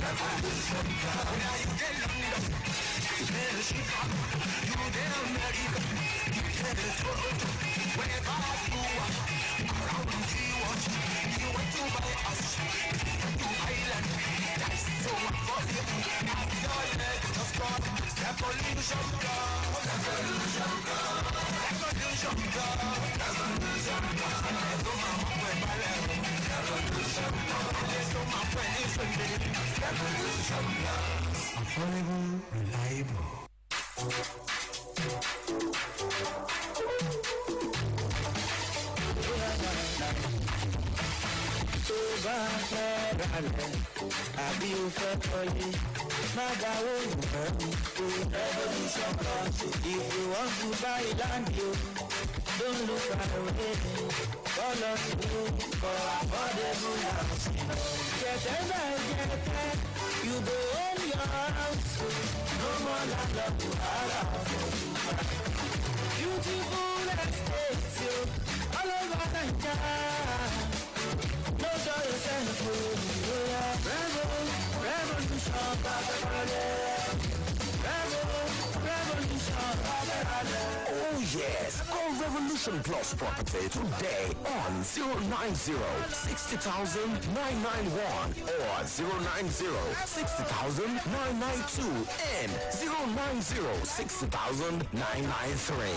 Revolution girl. Now you get London, you get Chicago, you get America, you get Toronto. Whenever you are around the world, you want to buy us, to Ireland. That's so affordable. Have your leg just gone. Revolution girl, revolution girl, revolution girl, revolution girl. Let's go my way, revolution girl. Let's go my friend, revolution girl. Affordable, reliable. Tó bá fẹ́ ralẹ̀ àbí o fẹ́ kọ́lé má dáwó ìwọ̀n o Revolution Plus. If you want to buy land you don't look far away. Call us for affordable housing. Gẹ̀tẹ́ náà gẹ̀tẹ́ you go own your house. No more landlord wahala for you. Beautiful estates yo all over Naija. No show yourself for revolution, revolution. Oh yes, call Revolution Plus Property today on 090 60,000 991 or 090 60,000 992 and 090 60,000 993.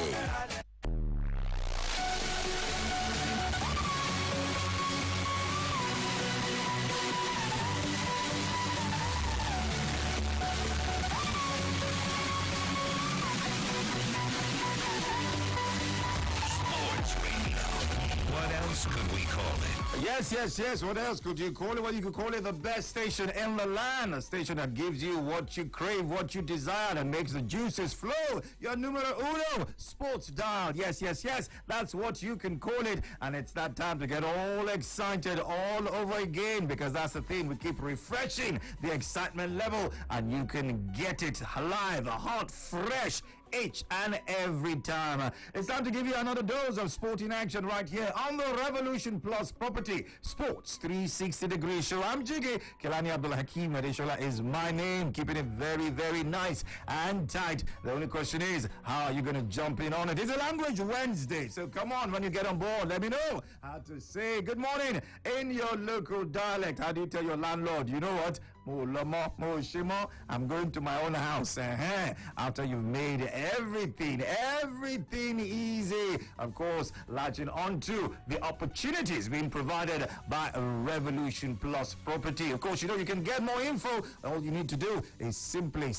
What else could we call it? Yes. What else could you call it? Well, you could call it the best station in the land. A station that gives you what you crave, what you desire, and makes the juices flow. Your numero uno, Sports Dial. Yes. That's what you can call it. And it's that time to get all excited all over again, because that's the thing. We keep refreshing the excitement level, and you can get it live, hot, fresh, each and every time. It's time to give you another dose of sporting action right here on the Revolution Plus Property Sports 360-degree show. I'm Jiggy. Kelani Abdul Hakim Adeshola is my name. Keeping it very, very nice and tight. The only question is, how are you going to jump in on it? It's a Language Wednesday, so come on, when you get on board, let me know how to say good morning in your local dialect. How do you tell your landlord? You know what? I'm going to my own house. After you've made everything easy, of course, latching onto the opportunities being provided by Revolution Plus Property. Of course, you know you can get more info. All you need to do is simply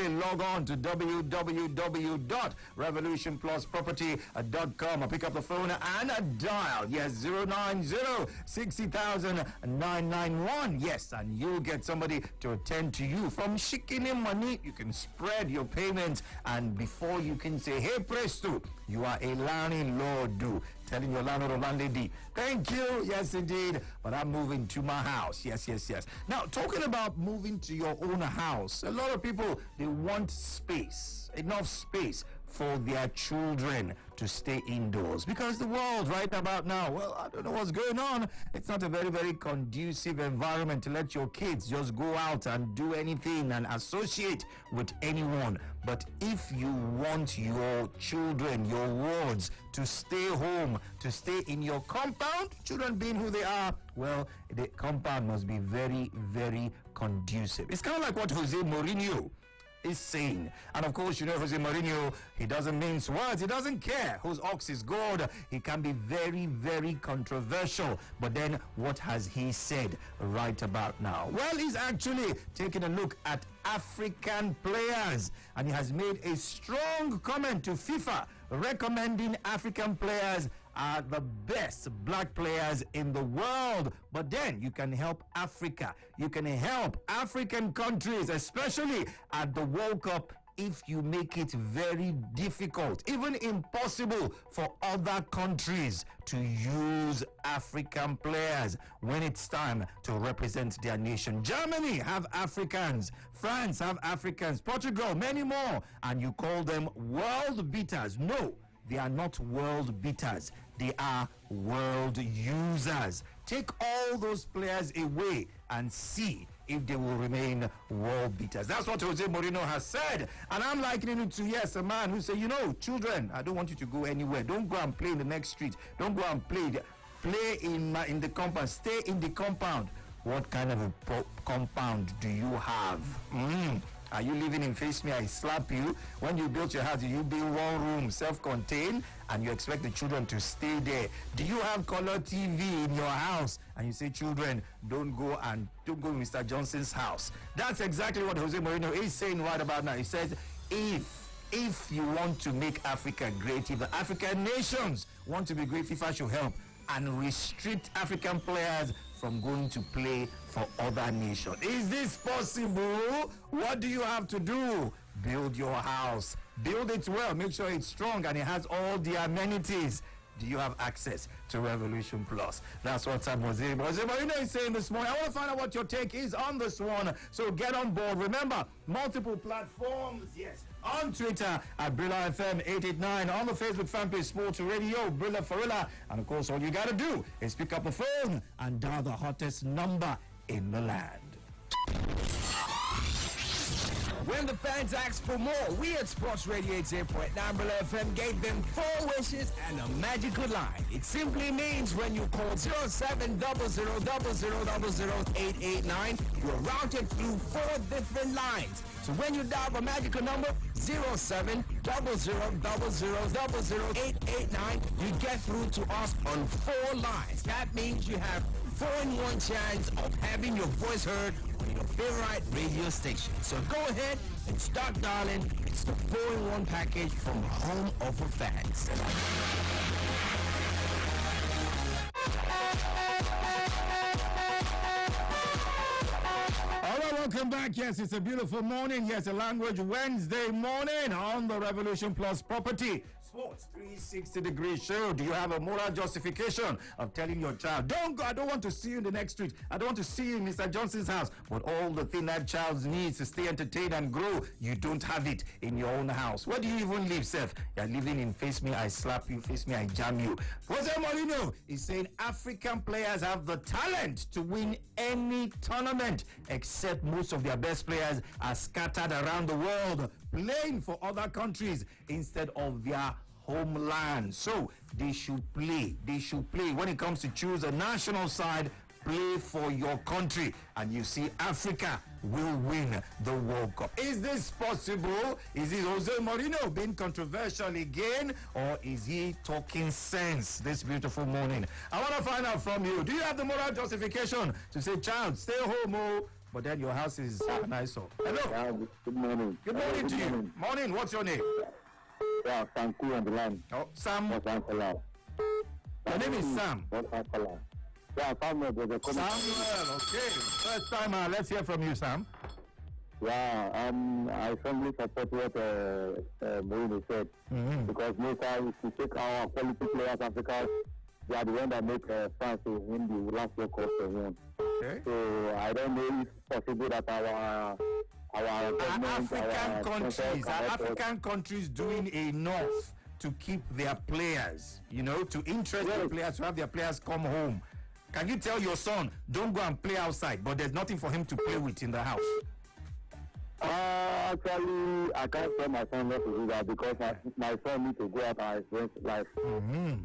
log on to www.revolutionplusproperty.com or pick up the phone and dial 090 60,000 991. Yes, and you'll get somebody to attend to you. From shaking in money, you can spread your payments, and before you can say, hey presto, you are a landlord, telling your landlord or landlady, thank you, yes indeed, but I'm moving to my house. Yes. Now, talking about moving to your own house, a lot of people, they want space, enough space for their children to stay indoors, because the world right about now, well, I don't know what's going on. It's not a very, very conducive environment to let your kids just go out and do anything and associate with anyone. But if you want your children, your wards, to stay home, to stay in your compound, children being who they are, well, the compound must be very, very conducive. It's kind of like what Jose Mourinho is saying. And of course, you know, Jose Mourinho, he doesn't mince words. He doesn't care whose ox is gored. He can be very, very controversial. But then what has he said right about now? Well, he's actually taking a look at African players, and he has made a strong comment to FIFA recommending African players are the best black players in the world. But then you can help Africa. You can help African countries, especially at the World Cup, if you make it very difficult, even impossible for other countries to use African players when it's time to represent their nation. Germany have Africans, France have Africans, Portugal, many more, and you call them world beaters. No, they are not world beaters. They are world users. Take all those players away and see if they will remain world beaters. That's what Jose Mourinho has said. And I'm likening it to, yes, a man who said, you know, children, I don't want you to go anywhere. Don't go and play in the next street. Don't go and play. Play in the compound. Stay in the compound. What kind of a compound do you have? Are you living in Face Me, I Slap You? When you built your house, you build one room, self-contained, and you expect the children to stay there? Do you have color TV in your house? And you say, children, don't go to Mr. Johnson's house. That's exactly what Jose Mourinho is saying right about now. He says, if you want to make Africa great, if the African nations want to be great, FIFA should help and restrict African players from going to play for other nations. Is this possible? What do you have to do? Build your house. Build it well. Make sure it's strong and it has all the amenities. Do you have access to Revolution Plus? That's what Jose Mourinho is saying this morning. I want to find out what your take is on this one. So get on board. Remember, multiple platforms. Yes. On Twitter at Brilla FM 889. On the Facebook fan page Sports Radio, Brilla Farilla. And of course, all you got to do is pick up the phone and dial the hottest number in the land. When the fans asked for more, we at Sports Radio 88.9 Brilla FM gave them 4 wishes and a magical line. It simply means when you call 0700000889, you're routed through 4 different lines. So when you dial the magical number 0700000889, you get through to us on 4 lines. That means you have 4-in-1 chance of having your voice heard on your favorite radio station. So go ahead and start dialing. It's the 4-in-1 package from Home of the Fans. All right, welcome back. Yes, it's a beautiful morning. Yes, a Language Wednesday morning on the Revolution Plus property. Sports 360-degree show. Do you have a moral justification of telling your child, don't go, I don't want to see you in the next street. I don't want to see you in Mr. Johnson's house. But all the thing that child needs to stay entertained and grow, you don't have it in your own house. Where do you even live, Seth? You're living in Face Me, I Slap You, Face Me, I Jam You. Jose Mourinho is saying African players have the talent to win any tournament, except most of their best players are scattered around the world, playing for other countries instead of their homeland. So they should play. They should play. When it comes to choose a national side, play for your country, and you see Africa will win the World Cup. Is this possible? Is it Jose Mourinho being controversial again, or is he talking sense this beautiful morning? I want to find out from you. Do you have the moral justification to say, child, stay home, oh, but then your house is nice? Hello. Yeah, good morning. Good morning to you. Morning. What's your name? Yeah, Sam Koo on the line. Oh, Sam. What's Your name is Sam. Yeah, Samuel. Samuel, okay. First time, let's hear from you, Sam. Yeah, I strongly support what Mourinho said. Because most times, if we take our quality players, Africa, they are the ones that make France to win the last World Cup for one. Okay. So I don't know if it's possible that our African countries doing enough to keep their players, you know, to interest their players, to have their players come home. Can you tell your son, don't go and play outside, but there's nothing for him to play with in the house? Actually, I can't tell my son not to do that because my son needs to go out and experience life.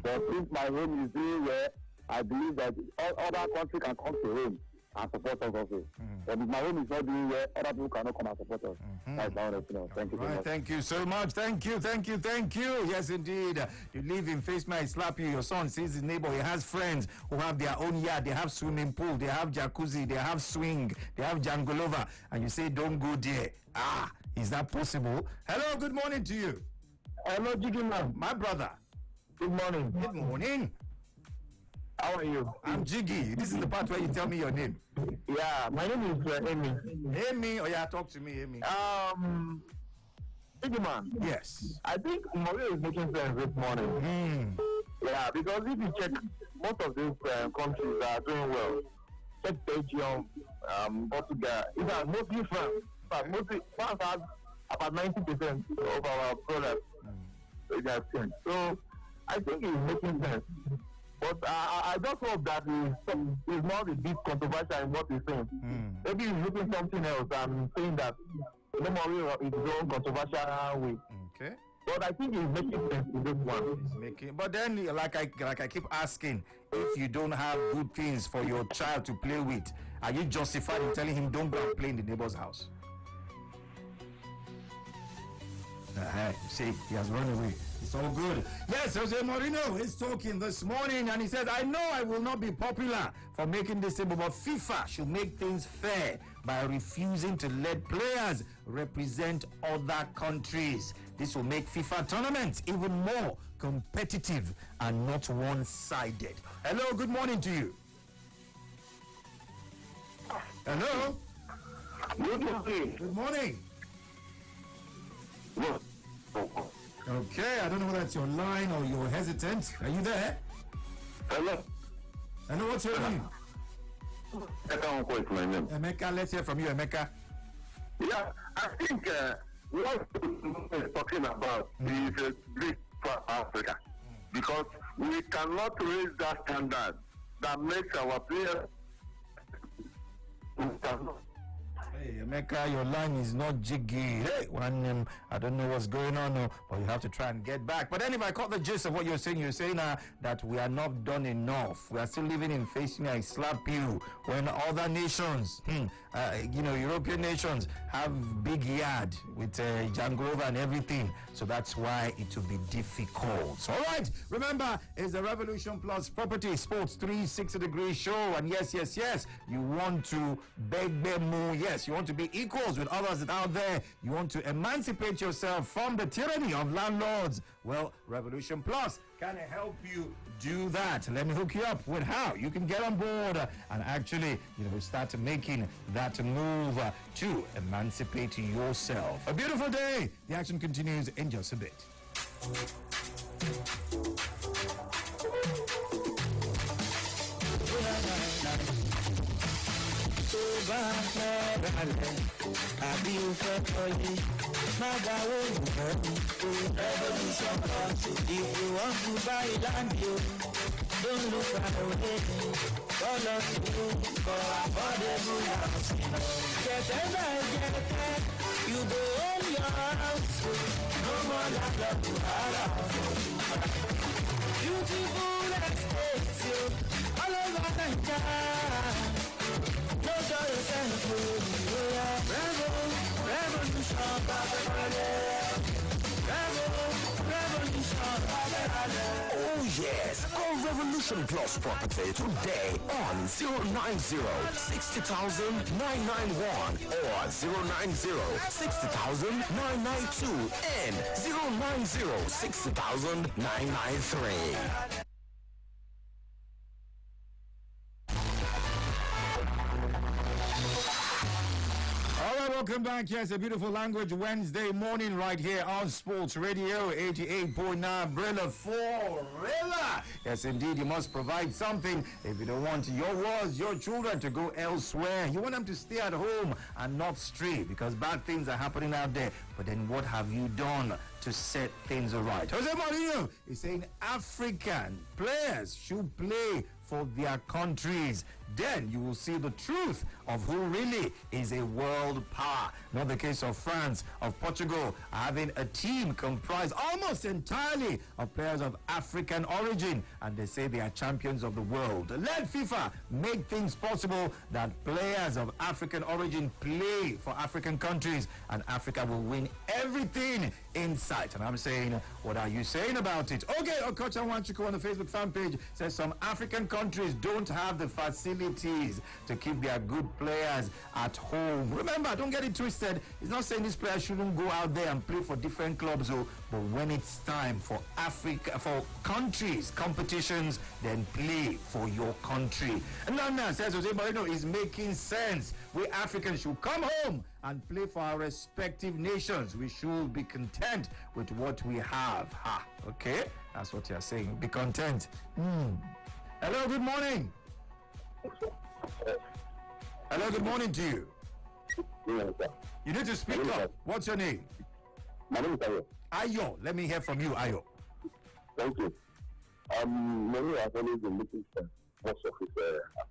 But if my home is doing well, I believe that other countries can come to home and support us also. But if my home is not doing well, other people cannot come and support us. That's my honest opinion. Thank you so much. Thank you so much. Thank you. Yes, indeed. You live in Face Me, I Slap You. Your son sees his neighbor. He has friends who have their own yard. They have swimming pool. They have jacuzzi. They have swing. They have jangolova. And you say, don't go there. Is that possible? Hello, good morning to you. Hello, Jiggy man. My brother. Good morning. Good morning. How are you? I'm Jiggy. This is the part where you tell me your name. Yeah, my name is Amy. Amy? Oh, yeah, talk to me, Amy. Jiggy man. Yes. I think Mourinho is making sense this morning. Yeah, because if you check, most of these countries that are doing well, check Belgium, Portugal, even mostly France. France has about 90% of our products in that sense. So I think it's making sense. But I just hope that he's not a bit controversial in what he's saying. Maybe he's looking something else and saying that no more is his own controversial way. Okay. But I think he's making sense in this one. But then, like I keep asking, if you don't have good things for your child to play with, are you justified in telling him don't go and play in the neighbor's house? See, he has run away. It's all good. Yes, Jose Mourinho is talking this morning, and he says, I know I will not be popular for making this table, but FIFA should make things fair by refusing to let players represent other countries. This will make FIFA tournaments even more competitive and not one-sided. Hello, good morning to you. Hello. Good morning. Good morning. Yes. Okay, I don't know whether it's your line or you're hesitant. Are you there? Hello. Hello, what's your name? Emeka is my name. Emeka, let's hear from you, Emeka. Yeah, I think what we're talking about is a big for Africa because we cannot raise that standard that makes our players. We cannot. Hey, Emeka, your line is not jiggy. Hey, I don't know what's going on, but you have to try and get back. But then if I caught the gist of what you're saying that we are not done enough. We are still living in facing I slap you when other nations, European nations have big yard with Jangrova and everything. So that's why it will be difficult. All right, remember, it's the Revolution Plus Property Sports 360-degree show. And yes, you want to beg them more. Yes, you want to be equals with others that out there. You want to emancipate yourself from the tyranny of landlords. Well, Revolution Plus can help you do that. Let me hook you up with how you can get on board and actually, start making that move to emancipate yourself. A beautiful day. The action continues in just a bit. Àbí o fẹ́ kọ́lé, má dáwọ́ ìwọ̀n Revolution Plus. If you want to buy land, don't look away. Call us for affordable housing. Gẹ̀tẹ́ by gẹ̀tẹ́, you go own your house. No more landlord wahala for you. Beautiful estates, all over Naija. No show yourself for Revolution, Oh yes, call Revolution Plus Property today on 090-60,991 or 090-60,992 and 090-60,993. Welcome back. Yes, a beautiful language Wednesday morning right here on Sports Radio 88.9 Brilla Forever. Yes, indeed, you must provide something if you don't want your words, your children to go elsewhere. You want them to stay at home and not stray because bad things are happening out there. But then what have you done to set things right? Jose Mourinho is saying African players should play for their countries. Then you will see the truth of who really is a world power. Not the case of France, of Portugal, having a team comprised almost entirely of players of African origin, and they say they are champions of the world. Let FIFA make things possible that players of African origin play for African countries, and Africa will win everything in sight. And I'm saying, what are you saying about it? Okay, Okocha Wanchuku on the Facebook fan page says some African countries don't have the facilities to keep their good players at home. Remember, don't get it twisted. It's not saying these players shouldn't go out there and play for different clubs, but when it's time for Africa, for countries, competitions, then play for your country. And Nana says Jose Mourinho is making sense. We Africans should come home and play for our respective nations. We should be content with what we have. Okay? That's what you're saying. Be content. Hello, good morning. Hello, good morning to you. You need to speak up. What's your name? My name is Ayo. Ayo. Let me hear from you, Ayo. Thank you. Mourinho has always been looking for most of his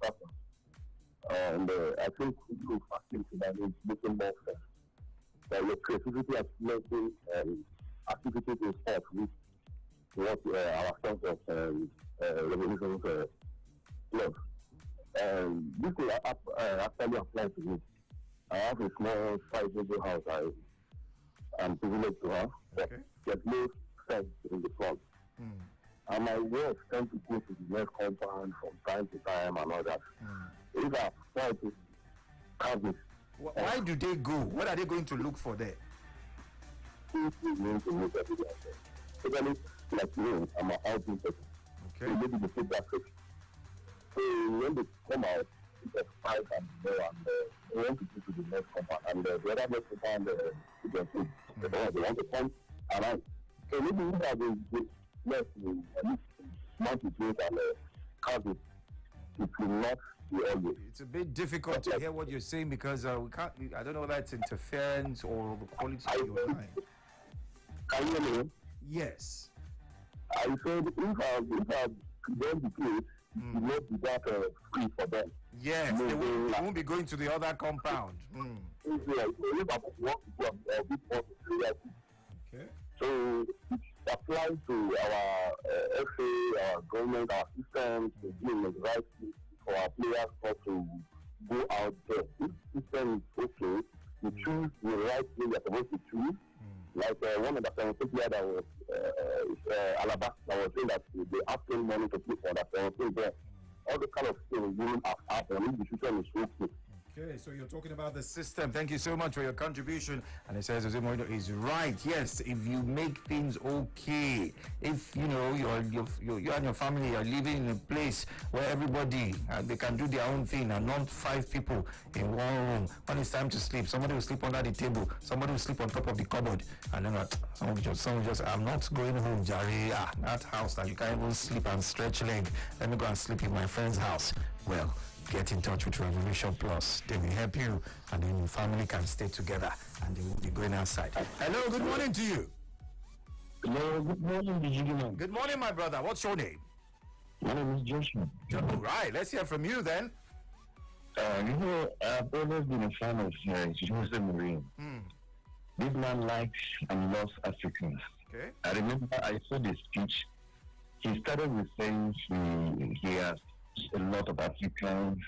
attackers. And I think it will facilitate that he's looking more for the creativity and making activities in sport, which what our sense of revolution love. This will actually apply to me. I have a small sizable house I'm privileged to have, but there's no fence in the front. And my work tend to go to the next compound from time to time and all that. If I try to have this, why do they go? What are they going to look for there? Especially like me, I'm an outing person. Okay. So maybe they put that fix. So when they come out, it's 5 and there, and they want to go to the next compound. And the other next compound, they want to come around. So maybe if I will left in months and causes, it will not be always. It's a bit difficult to hear what you're saying because we can't. I don't know whether it's interference or the quality of your line. Can you hear me? Yes. I said if I don't be close, it will not be that free for them. Yes, they won't be going to the other compound. If I want to go a bit more Okay. so it applies to our FA, our government, our systems, to do the right thing for our players not to go out there. If the system is okay, you choose the right way you're supposed to choose. Like one of the player that was Alaba, that was saying that they asked him money to play for that. There. All the kind of things wouldn't have happened if the system is okay. Okay, so you're talking about the system. Thank you so much for your contribution. And it says Jose Mourinho is right. Yes, if you make things okay, if you know you and your family are living in a place where everybody they can do their own thing and not 5 people in one room. When it's time to sleep, somebody will sleep under the table, somebody will sleep on top of the cupboard, and then someone just I'm not going home, Jerry. That house that you can't even sleep and stretch leg. Let me go and sleep in my friend's house. Well, get in touch with Revolution Plus. They will help you, and then your family can stay together, and they will be going outside. Hello, good morning to you. Hello, good morning, Digimon. Good morning, my brother. What's your name? My name is Joshua. All right, let's hear from you then. I've always been a fan of Jose Mourinho. This man likes and loves Africans. Okay. I remember I saw the speech. He started with saying he has a lot of Africans,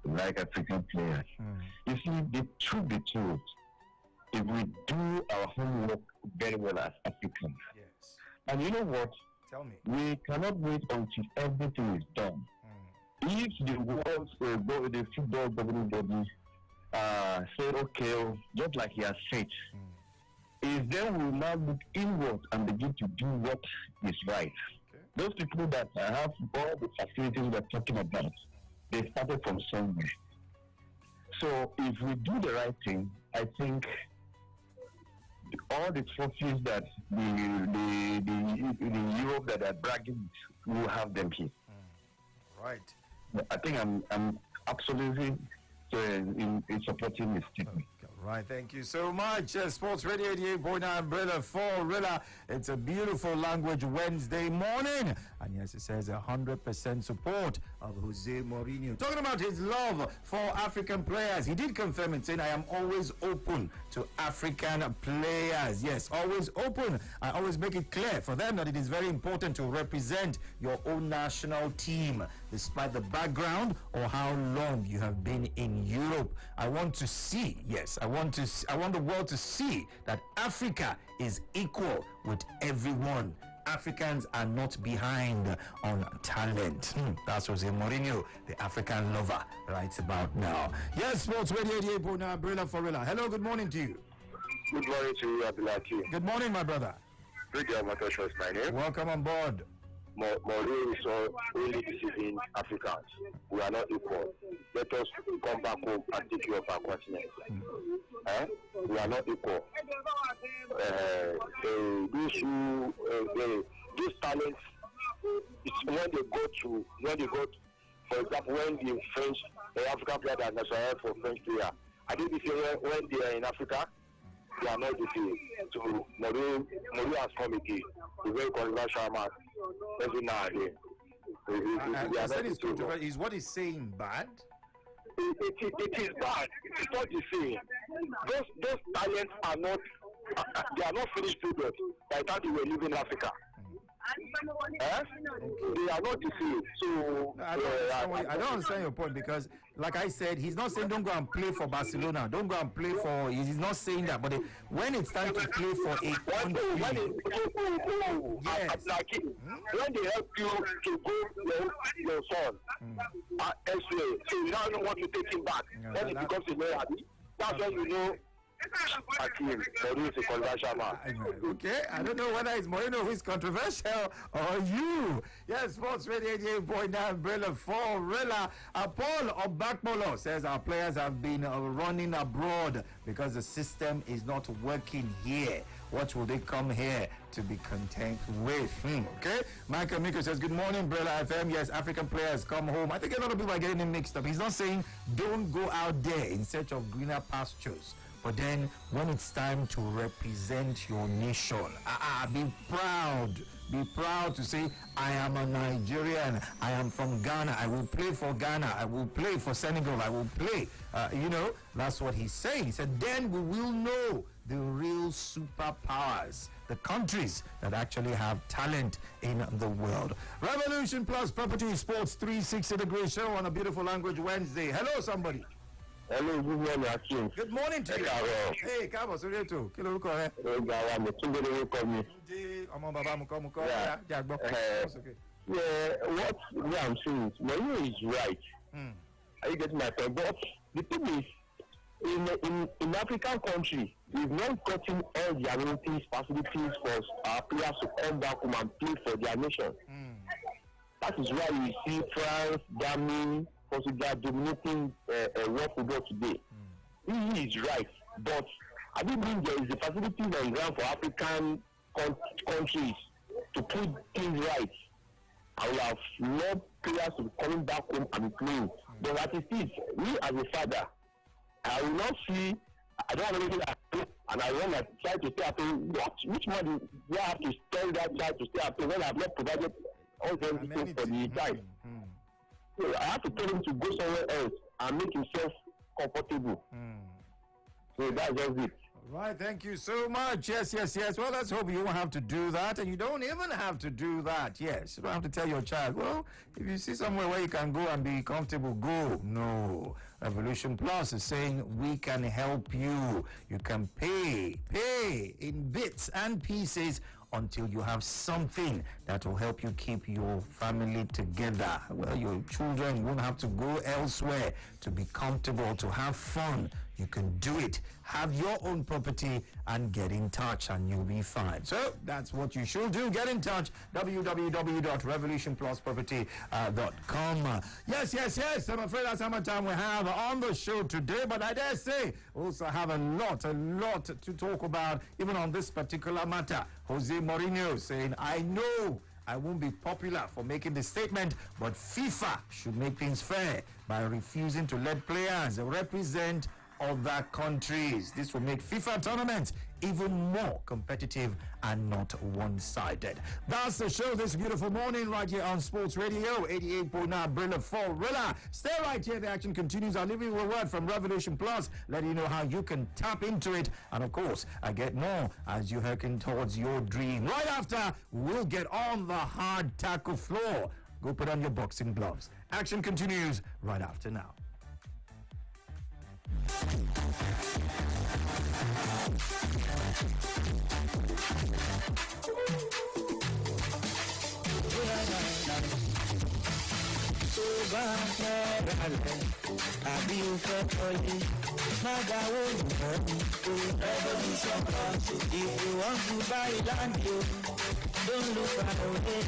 like African players. You see, the truth be told, if we do our homework very well as Africans, Yes. and you know what? Tell me. We cannot wait until everything is done. If the world, the football governing body, say, okay, just like he has said, is then we now look inward and begin to do what is right. Okay. Those people that have all the facilities we're talking about, they started from somewhere. So if we do the right thing, I think all the trophies that the Europe that are bragging will have them here. Right. I think I'm absolutely in supporting this statement. Right, thank you so much. Sports Radio 88.9 Umbrella for Rilla. It's a beautiful language Wednesday morning. And yes, it says 100% support of Jose Mourinho. Talking about his love for African players. He did confirm it, saying, I am always open to African players. Yes, always open. I always make it clear for them that it is very important to represent your own national team, despite the background or how long you have been in Europe. I want to see, yes, I want the world to see that Africa is equal with everyone. Africans are not behind on talent. That's Jose Mourinho, the African lover, writes about now. Yes, Sports Radio 88.9 Umbrella for Rilla. Hello, good morning to you. Good morning to you, Abdulaki. Good morning, my brother. Brigadier Matosha is my name. Welcome on board. Mourinho is only deceiving Africans. We are not equal. Let us come back home and take care of our continent. We are not equal. These talents, it's when they go, for example, when the French, the African player that national for French player, I think this year when they are in Africa, they are not the same. So Mourinho has come again. He's very controversial man. personally. I said it's controversial. Is what he's saying bad? It is bad. It is not the same. Those talents are not. They are not finished products by the time they were leaving Africa. They are not the same. So I don't understand your point because, like I said, he's not saying don't go and play for Barcelona. Don't go and play for. He's not saying that. But when it's time to play for a country, yes. Like when they help you to go your son elsewhere, so you now want to take him back. When it becomes a mayor, that's when you know. Hakim, Mourinho is a controversial man. Okay, I don't know whether it's Mourinho who is controversial or you. Yes, Sports Radio 88.9 Brilla for Rilla. Paul Obakmolo says our players have been running abroad because the system is not working here. What will they come here to be content with? Okay. Michael Miko says, good morning, Brilla FM. Yes, African players come home. I think a lot of people are getting it mixed up. He's not saying don't go out there in search of greener pastures. But then when it's time to represent your nation, be proud. Be proud to say, I am a Nigerian. I am from Ghana. I will play for Ghana. I will play for Senegal. I will play. That's what he's saying. He said, then we will know the real superpowers, the countries that actually have talent in the world. Revolution Plus Property Sports 360-degree show on a beautiful language Wednesday. Hello, somebody. Hello, good morning, Akin. Good morning to you. Hey, káàbọ̀ sórí ètò. Kí lorúkọ rẹ? Ọ̀gá mi tún lórí orúkọ mi. Ǹjẹ́ ọmọ bàbá mu kọ́ jà gbọ́. What I'm saying is, Mourinho is right. Are you getting my point? But the thing is, in African countries, we've not gotten all the amenities, facilities for our players to come back home and play for their nation. That is why you see France, Germany, Portugal dominating world football today. He is right, but I do believe there is a facility on ground for African countries to put things right. I will have loved players to be coming back home and be playing. But as it is, me as a father, I will not see. I don't have anything at home, and I want to try to stay at home. Which money do I have to tell that child to stay at home when I have not provided all the everything for the child? So I have to tell him to go somewhere else and make himself comfortable. So that's just it. Right, thank you so much. Yes. Well, let's hope you won't have to do that, and you don't even have to do that. Yes, you don't have to tell your child, well, if you see somewhere where you can go and be comfortable, go. No. Revolution Plus is saying we can help you. You can pay in bits and pieces until you have something that will help you keep your family together. Well, your children won't have to go elsewhere to be comfortable, to have fun. You can do it. Have your own property and get in touch and you'll be fine. So that's what you should do. Get in touch. www.revolutionplusproperty.com. Yes. I'm afraid that's how much time we have on the show today. But I dare say also have a lot to talk about even on this particular matter. Jose Mourinho saying, I know I won't be popular for making the statement, but FIFA should make things fair by refusing to let players represent other countries. This will make FIFA tournaments even more competitive and not one-sided. That's the show this beautiful morning right here on Sports Radio 88.9 Brilla for Rilla. Stay right here. The action continues. I'll leave you a word from Revolution Plus, letting you know how you can tap into it. And of course, I get more as you hearken towards your dream. Right after, we'll get on the hard tackle floor. Go put on your boxing gloves. Action continues right after now. If you want to buy land, don't look far away.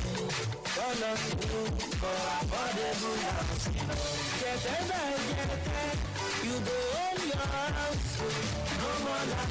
Call us for affordable housing. Get you go own your house. No more land.